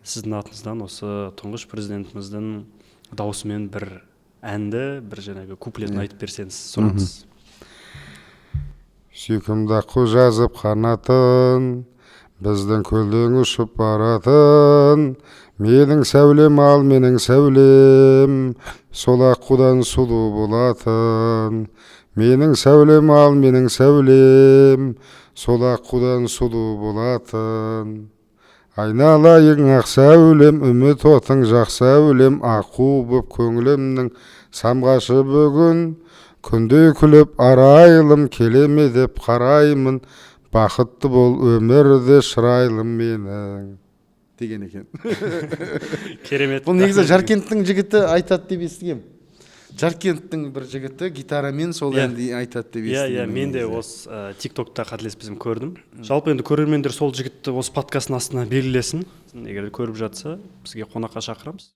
сіздің атыңыздан осы тұңғыш президентіміздің даусымен бір әнді, бір жаңағы куплетін айтып берсеңіз сұраңыз. Сүйкімді аққу жазып қанатын, біздің көлдің ұшып баратын, менің сәулем ал менің сәулем, сол аққудан сұлу болатын. Менің сәулем ал менің сәулем, сол аққудан сұлу болатын. Айналайын ақ сәулем, үміт отың жақ сәулем, аққу боп көңілімнің самғашы бүгін. Күнде күліп арайлым, келеме деп қараймын, бақытты бол өмірде шырайлым менің. Деген екен. Керемет. Бұл негізі Жаркенттің жігіті айтады деп естігем. Жаркенттің бір жігіті гитарамен сол әнді айтады деп естігем. Иә, мен де осы TikTokта қателеспесем көрдім. Жалпы енді көрермендер сол жігітті осы подкасттың астына белгілесін. Егер көріп жатса, бізге қонаққа шақырамыз.